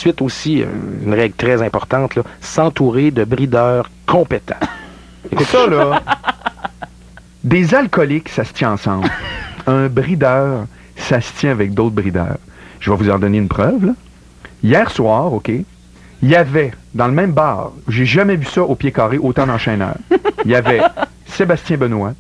ensuite aussi, une règle très importante, là, s'entourer de brideurs compétents. Écoute ça, là. Des alcooliques, ça se tient ensemble. Un brideur, ça se tient avec d'autres brideurs. Je vais vous en donner une preuve, là. Hier soir, OK, il y avait, dans le même bar, j'ai jamais vu ça au pied carré, autant d'enchaîneurs. Il y avait Sébastien Benoît,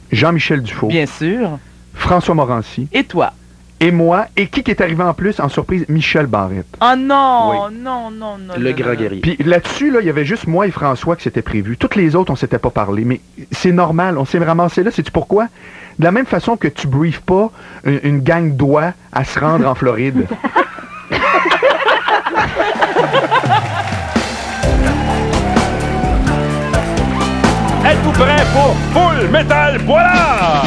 Jean-Michel Dufault. Bien sûr. François Morancy. Et toi? Et moi. Et qui est arrivé en plus, en surprise? Michel Barrette. Oh non, oui. non. Le grand guerrier. Puis là-dessus, là, il y avait juste moi et François qui s'étaient prévus. Toutes les autres, on s'était pas parlé. Mais c'est normal, on s'est ramassé là. Sais-tu pourquoi? De la même façon que tu briefes pas une gang d'oies à se rendre en Floride. Êtes-vous prêts pour Full Metal Boilard?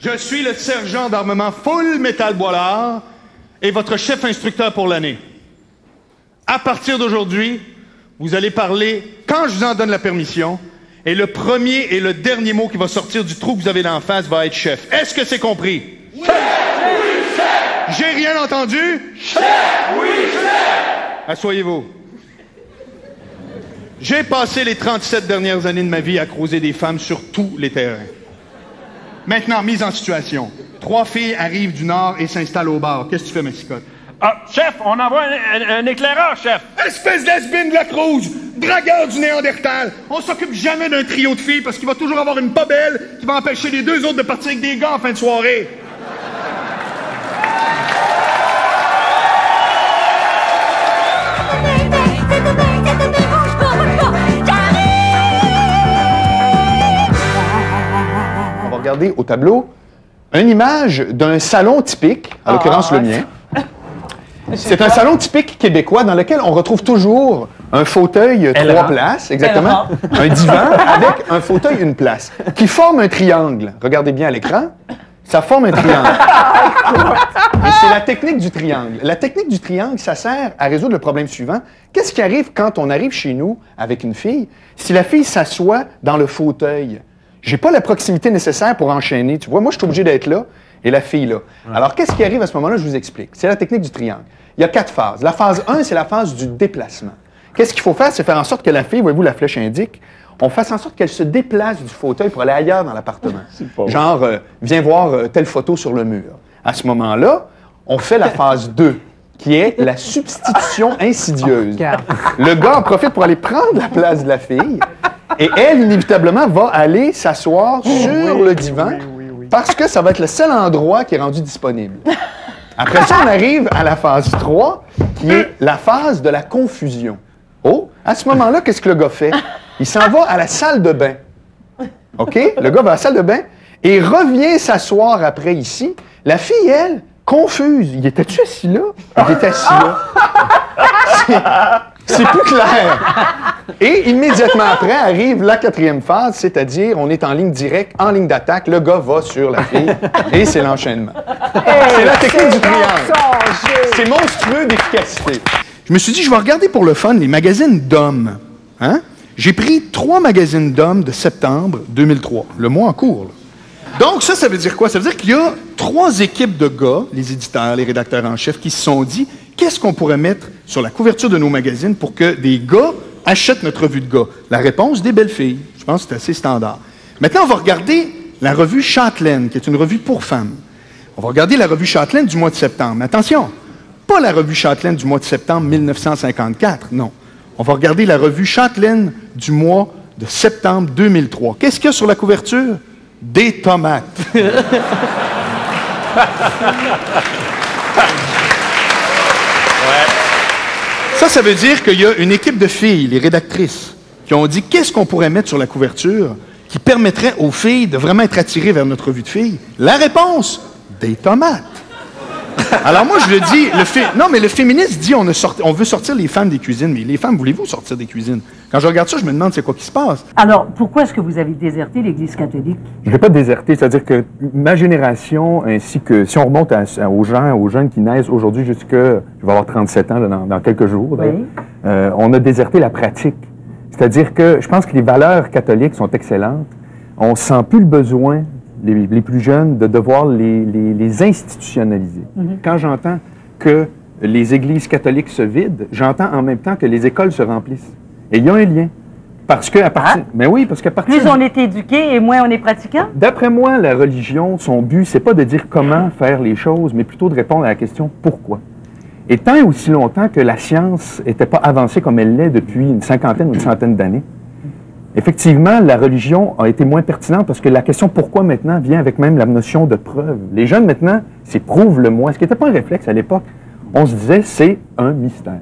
Je suis le sergent d'armement Full Metal Boilard et votre chef instructeur pour l'année. À partir d'aujourd'hui, vous allez parler quand je vous en donne la permission. Et le premier et le dernier mot qui va sortir du trou que vous avez d'en face va être chef. Est-ce que c'est compris? Chef! Oui, chef! J'ai rien entendu? Chef! Oui, chef! Asseyez-vous. J'ai passé les 37 dernières années de ma vie à croiser des femmes sur tous les terrains. Maintenant, mise en situation. 3 filles arrivent du nord et s'installent au bar. Qu'est-ce que tu fais, Massicotte? Ah, chef, on envoie un éclaireur, chef. Espèce d'asbine de la Cruz, dragueur du Néandertal. On s'occupe jamais d'un trio de filles parce qu'il va toujours avoir une pas belle qui va empêcher les 2 autres de partir avec des gars en fin de soirée. On va regarder au tableau une image d'un salon typique, en l'occurrence le mien. C'est un salon typique québécois dans lequel on retrouve toujours un fauteuil 3 places, exactement, un divan avec un fauteuil 1 place, qui forme un triangle. Regardez bien à l'écran, ça forme un triangle. Et c'est la technique du triangle. La technique du triangle, ça sert à résoudre le problème suivant. Qu'est-ce qui arrive quand on arrive chez nous avec une fille? Si la fille s'assoit dans le fauteuil, j'ai pas la proximité nécessaire pour enchaîner. Tu vois, moi, je suis obligé d'être là et la fille là. Alors, qu'est-ce qui arrive à ce moment-là? Je vous explique. C'est la technique du triangle. Il y a 4 phases. La phase 1, c'est la phase du déplacement. Qu'est-ce qu'il faut faire? C'est faire en sorte que la fille, voyez-vous, la flèche indique, on fasse en sorte qu'elle se déplace du fauteuil pour aller ailleurs dans l'appartement. Genre, viens voir telle photo sur le mur. À ce moment-là, on fait la phase 2, qui est la substitution insidieuse. Le gars en profite pour aller prendre la place de la fille, et elle, inévitablement, va aller s'asseoir sur le divan, parce que ça va être le seul endroit qui est rendu disponible. Après ça, on arrive à la phase 3, qui est la phase de la confusion. Oh, à ce moment-là, qu'est-ce que le gars fait? Il s'en va à la salle de bain. OK? Le gars va à la salle de bain et revient s'asseoir après ici. La fille, elle, confuse. Il était-tu assis là? Il était assis là. C'est plus clair. Et immédiatement après arrive la 4e phase, c'est-à-dire on est en ligne directe, en ligne d'attaque, le gars va sur la fille et c'est l'enchaînement. C'est la technique du triangle. C'est monstrueux d'efficacité. Je me suis dit, je vais regarder pour le fun les magazines d'hommes. Hein? J'ai pris 3 magazines d'hommes de septembre 2003, le mois en cours. Là. Donc ça veut dire quoi? Ça veut dire qu'il y a 3 équipes de gars, les éditeurs, les rédacteurs en chef, qui se sont dit, qu'est-ce qu'on pourrait mettre sur la couverture de nos magazines pour que des gars achètent notre revue de gars? La réponse, des belles filles. Je pense que c'est assez standard. Maintenant, on va regarder la revue Châtelaine, qui est une revue pour femmes. On va regarder la revue Châtelaine du mois de septembre. Mais attention, pas la revue Châtelaine du mois de septembre 1954, non. On va regarder la revue Châtelaine du mois de septembre 2003. Qu'est-ce qu'il y a sur la couverture? Des tomates. Ça veut dire qu'il y a une équipe de filles, les rédactrices, qui ont dit qu'est-ce qu'on pourrait mettre sur la couverture qui permettrait aux filles de vraiment être attirées vers notre revue de filles. La réponse, des tomates. Alors moi, je le dis, non, mais le féministe dit on veut sortir les femmes des cuisines. Mais les femmes, voulez-vous sortir des cuisines? Quand je regarde ça, je me demande c'est quoi qui se passe. Alors, pourquoi est-ce que vous avez déserté l'Église catholique? Je ne vais pas déserter, c'est-à-dire que ma génération, ainsi que si on remonte aux jeunes qui naissent aujourd'hui jusque, je vais avoir 37 ans là, dans quelques jours, Oui. On a déserté la pratique. C'est-à-dire que je pense que les valeurs catholiques sont excellentes. On ne sent plus le besoin, les plus jeunes, de devoir les institutionnaliser. Quand j'entends que les églises catholiques se vident, j'entends en même temps que les écoles se remplissent. Et il y a un lien. Parce que à partir... Mais oui, parce qu'à partir... Plus on est éduqué et moins on est pratiquant? D'après moi, la religion, son but, c'est pas de dire comment faire les choses, mais plutôt de répondre à la question pourquoi. Et tant et aussi longtemps que la science n'était pas avancée comme elle l'est depuis une cinquantaine ou une centaine d'années, effectivement, la religion a été moins pertinente parce que la question pourquoi maintenant vient avec même la notion de preuve. Les jeunes maintenant, c'est prouve-le-moi. Ce qui n'était pas un réflexe à l'époque. On se disait, c'est un mystère.